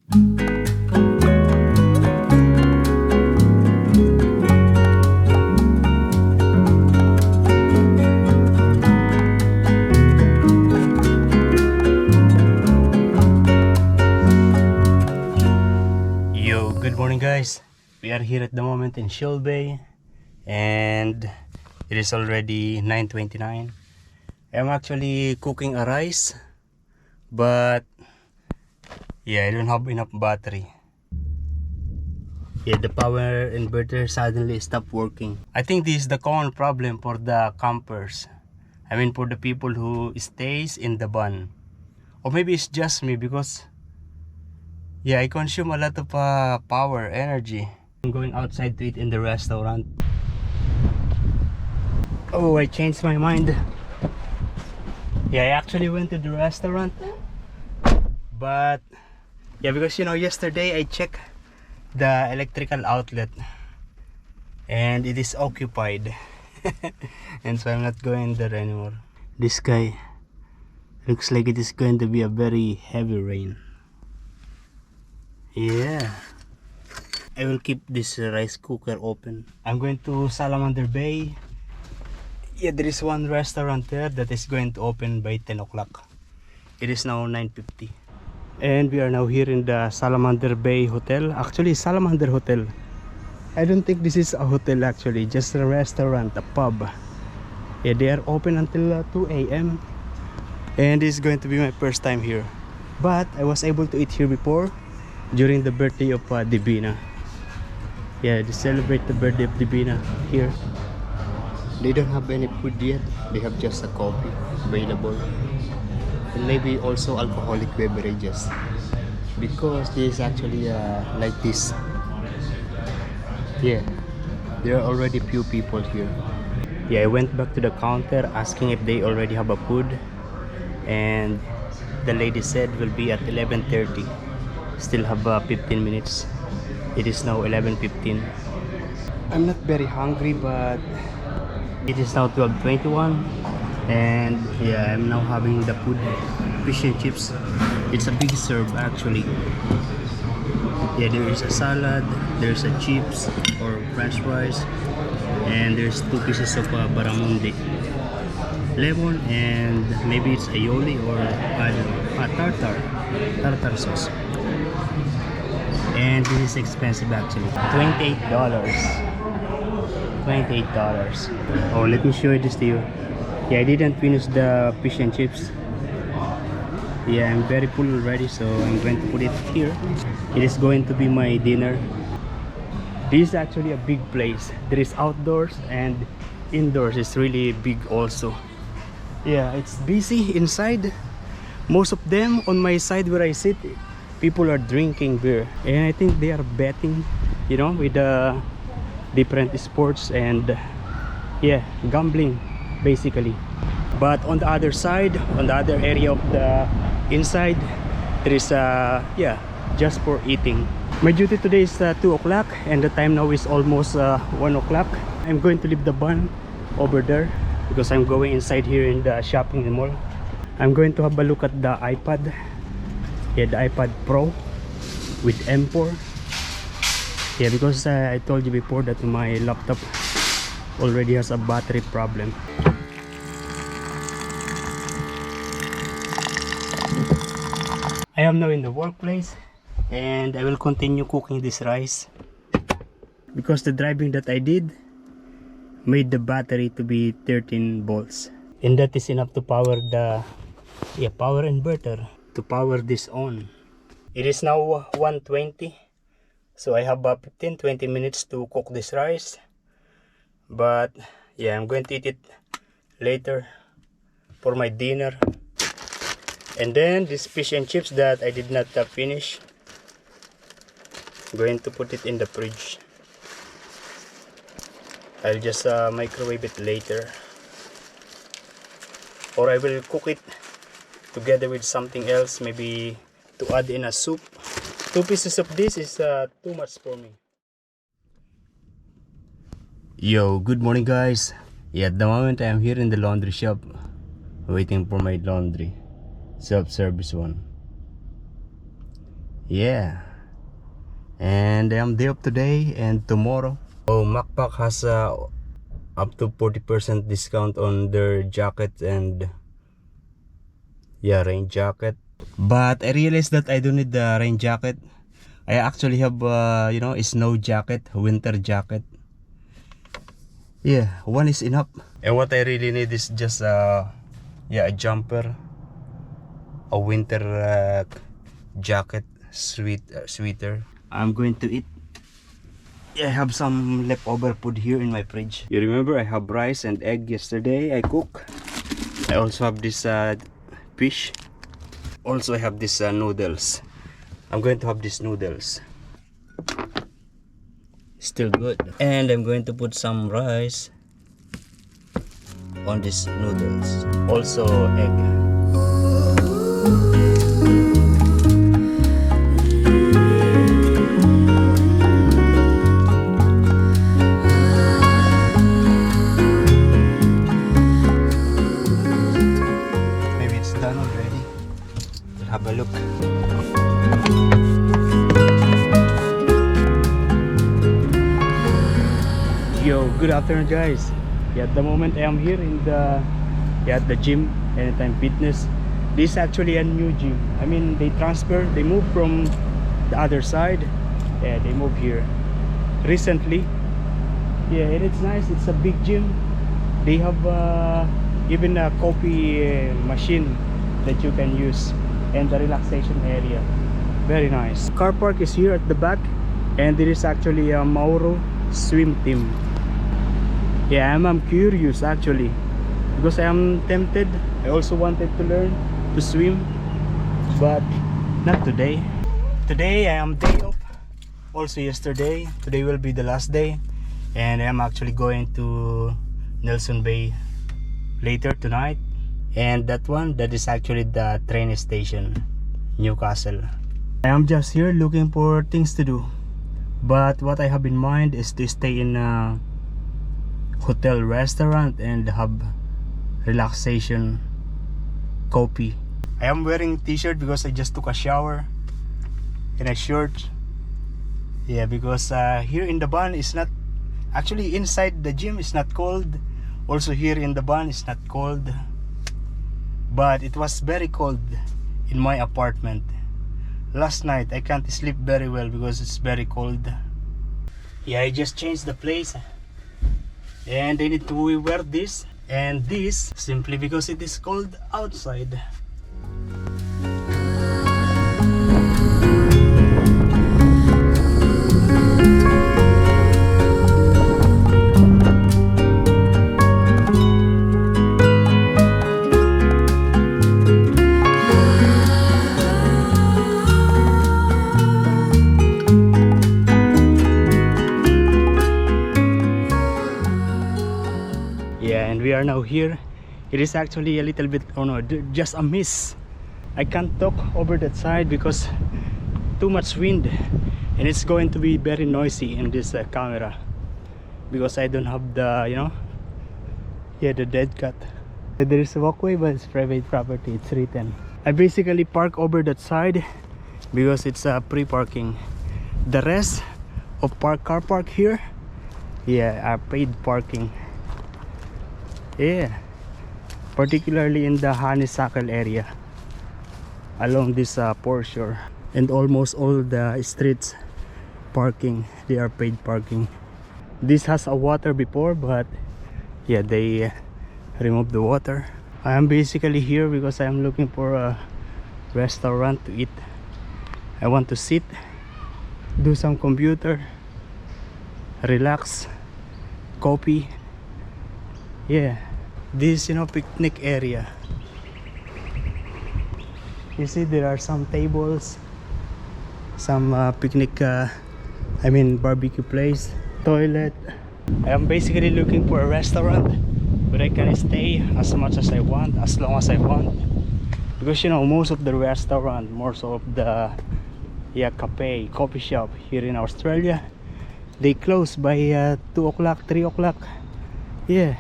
Yo, good morning guys. We are here at the moment in Shell Bay and it is already 9:29. I'm actually cooking a rice, but yeah, I don't have enough battery. Yeah, the power inverter suddenly stopped working. I think this is the common problem for the campers. I mean, for the people who stays in the van. Or maybe it's just me because yeah, I consume a lot of power energy. I'm going outside to eat in the restaurant. Oh, I changed my mind. Yeah, I actually went to the restaurant, but yeah, because yesterday I checked the electrical outlet and it is occupied. And so I'm not going there anymore. This guy looks like it is going to be a very heavy rain. Yeah, I will keep this rice cooker open. I'm going to Salamander Bay. Yeah, there is one restaurant there that is going to open by 10 o'clock. It is now 9:50. And we are now here in the Salamander Bay Hotel. Actually, Salamander Hotel. I don't think this is a hotel actually, just a restaurant, a pub. Yeah, they are open until 2 a.m. And this is going to be my first time here. But I was able to eat here before during the birthday of Divina. Yeah, they celebrate the birthday of Divina here. They don't have any food yet. They have just a coffee available. And maybe also alcoholic beverages. Because this is actually like this. Yeah, there are already few people here. Yeah, I went back to the counter asking if they already have a food. And the lady said will be at 11:30. Still have 15 minutes. It is now 11:15. I'm not very hungry, but it is now 12:21. And yeah, I'm now having the food, fish and chips. It's a big serve actually. Yeah, there is a salad, there's a chips or french fries, and there's 2 pieces of barramundi, lemon, and maybe it's aioli or I don't know, tartar sauce. And this is expensive actually, $28. $28. Oh, let me show this to you. Yeah, I didn't finish the fish and chips. Yeah, I'm very full already, so I'm going to put it here. It is going to be my dinner. This is actually a big place. There is outdoors and indoors. It's really big also. Yeah, it's busy inside. Most of them on my side where I sit, people are drinking beer, and I think they are betting, with the different sports and yeah, gambling basically. But on the other side, on the other area of the inside, there is yeah, just for eating. My duty today is 2 o'clock and the time now is almost 1 o'clock. I'm going to leave the van over there because I'm going inside here in the shopping mall. I'm going to have a look at the iPad. Yeah, the iPad Pro with M4. Yeah, because I told you before that my laptop already has a battery problem. I am now in the workplace and I will continue cooking this rice because the driving that I did made the battery to be 13 volts, and that is enough to power the power inverter to power this on. It is now 1:20, so I have 15-20 minutes to cook this rice. But yeah, I'm going to eat it later for my dinner. And then this fish and chips that I did not finish, I'm going to put it in the fridge. I'll just microwave it later, or I will cook it together with something else, maybe to add in a soup. 2 pieces of this is too much for me. Yo, good morning guys. Yeah, at the moment I am here in the laundry shop waiting for my laundry, self-service one. Yeah, and I'm day up today and tomorrow. Oh, MacBook has up to 40% discount on their jacket and yeah, rain jacket. But I realized that I don't need the rain jacket. I actually have you know, a snow jacket, winter jacket. Yeah, one is enough. And what I really need is just yeah, a jumper, a winter jacket, sweater. I'm going to eat. I have some leftover food here in my fridge. You remember I have rice and egg yesterday I cook. I also have this fish. Also I have this noodles. I'm going to have these noodles. Still good. And I'm going to put some rice on these noodles. Also egg. Have a look. Yo, good afternoon guys. Yeah, at the moment I am here in the at the gym, Anytime Fitness. This is actually a new gym. I mean, they moved from the other side. Yeah, they moved here recently. Yeah, and it's nice. It's a big gym. They have even a coffee machine that you can use, and the relaxation area. Very nice. Car park is here at the back, and there is actually a Mauro swim team. Yeah, I'm curious actually, because I am tempted. I also wanted to learn to swim, but not today. Today I am day off. Also yesterday. Today will be the last day, and I am actually going to Nelson Bay later tonight. And that is actually the train station, Newcastle. I am just here looking for things to do, but what I have in mind is to stay in a hotel restaurant and have relaxation coffee. I am wearing t-shirt because I just took a shower, and a shirt. Yeah, because here in the van is not actually, inside the gym is not cold. Also here in the van is not cold. But it was very cold in my apartment. Last night I can't sleep very well because it's very cold. Yeah, I just changed the place, and I need to wear this and this simply because it is cold outside. We are now here. It is actually a little bit, oh no, just a miss. I can't talk over that side because too much wind, and it's going to be very noisy in this camera because I don't have the, you know, yeah, the dead cut. There is a walkway, but it's private property, it's written. I basically park over that side because it's pre-parking. The rest of car park here, yeah, are paid parking. Yeah, particularly in the honeysuckle area along this portion, and almost all the streets parking, they are paid parking. This has a water before, but yeah, they removed the water. I am basically here because I am looking for a restaurant to eat. I want to sit, do some computer, relax, coffee. Yeah, this, you know, picnic area. You see there are some tables, some picnic I mean barbecue place, toilet. I am basically looking for a restaurant where I can stay as much as I want, as long as I want, because you know, most of the restaurant, most of the coffee shop here in Australia, they close by 2 o'clock, 3 o'clock. Yeah,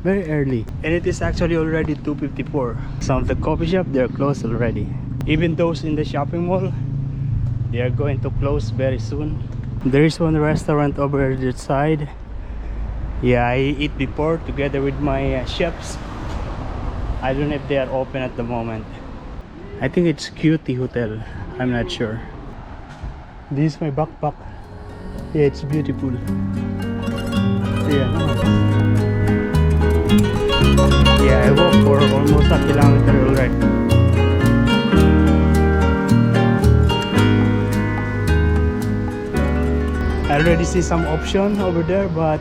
very early, and it is actually already 2:54. Some of the coffee shop, they're closed already. Even those in the shopping mall, They are going to close very soon. There is one restaurant over that side. Yeah, I eat before together with my chefs. I don't know if they are open at the moment. I think it's Cutie Hotel. I'm not sure. This is my backpack. Yeah, it's beautiful. Yeah. Yeah, I walked for almost a kilometer already. I already see some option over there, but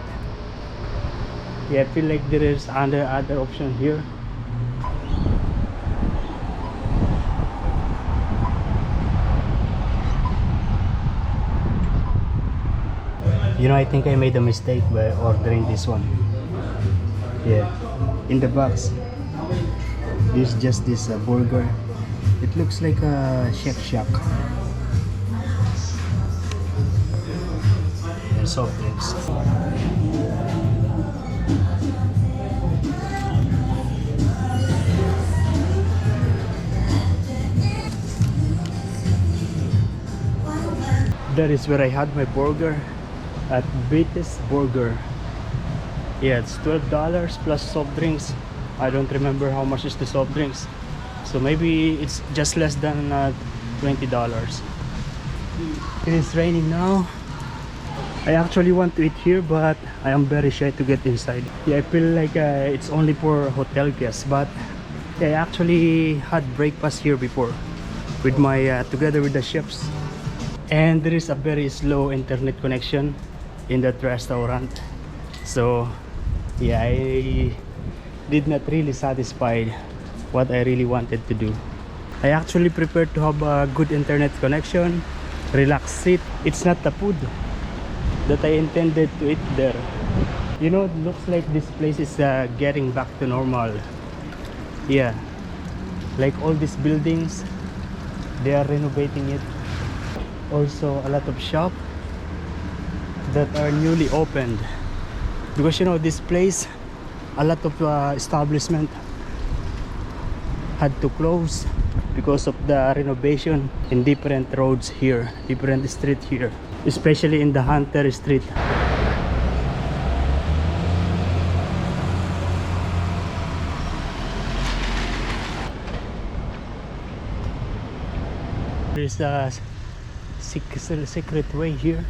yeah, I feel like there is other option here. You know, I think I made a mistake by ordering this one. Yeah, in the box, this just this burger. It looks like a Shake Shack. And soft drinks. That is where I had my burger at Betes Burger. Yeah, it's $12 plus soft drinks. I don't remember how much is the soft drinks, so maybe it's just less than $20. It is raining now. I actually want to eat here, but I am very shy to get inside. Yeah, I feel like it's only for hotel guests, but yeah, I actually had breakfast here before with my together with the chefs. And there is a very slow internet connection in that restaurant, so yeah, I did not really satisfied what I really wanted to do. I actually prepared to have a good internet connection, relax sit. It's not the food that I intended to eat there. You know, it looks like this place is getting back to normal. Yeah, like all these buildings, they are renovating it. Also a lot of shop that are newly opened, because you know, this place, a lot of establishment had to close because of the renovation in different roads here, different street here, especially in the Hunter Street. There's a secret way here.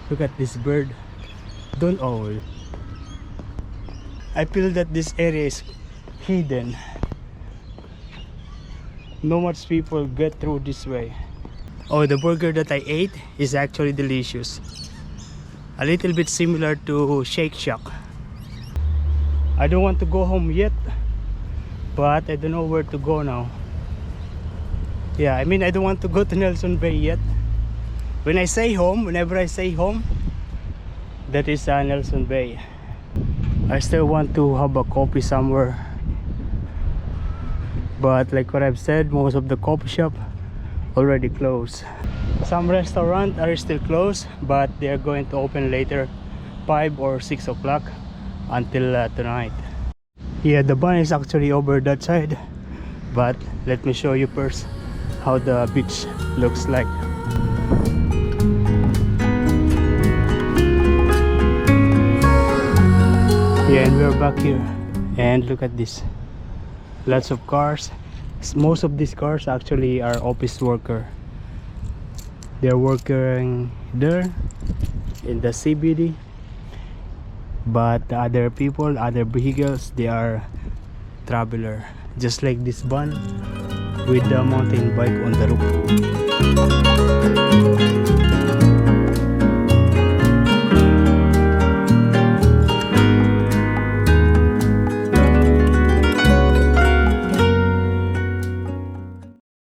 Look at this bird. Don't owl. I feel that this area is hidden. No much people get through this way. Oh, the burger that I ate is actually delicious. A little bit similar to Shake Shack. I don't want to go home yet, but I don't know where to go now. Yeah, I mean, I don't want to go to Nelson Bay yet. When I say home, whenever I say home, that is Nelson Bay. I still want to have a coffee somewhere, but like what I've said, most of the coffee shop already closed. Some restaurants are still closed, but they are going to open later, 5 or 6 o'clock until tonight. Yeah, the bun is actually over that side, but let me show you first how the beach looks like. Yeah, and we're back here, and look at this, lots of cars. Most of these cars actually are office worker. They're working there in the CBD, but the other people, other vehicles, they are traveler, just like this van with the mountain bike on the roof.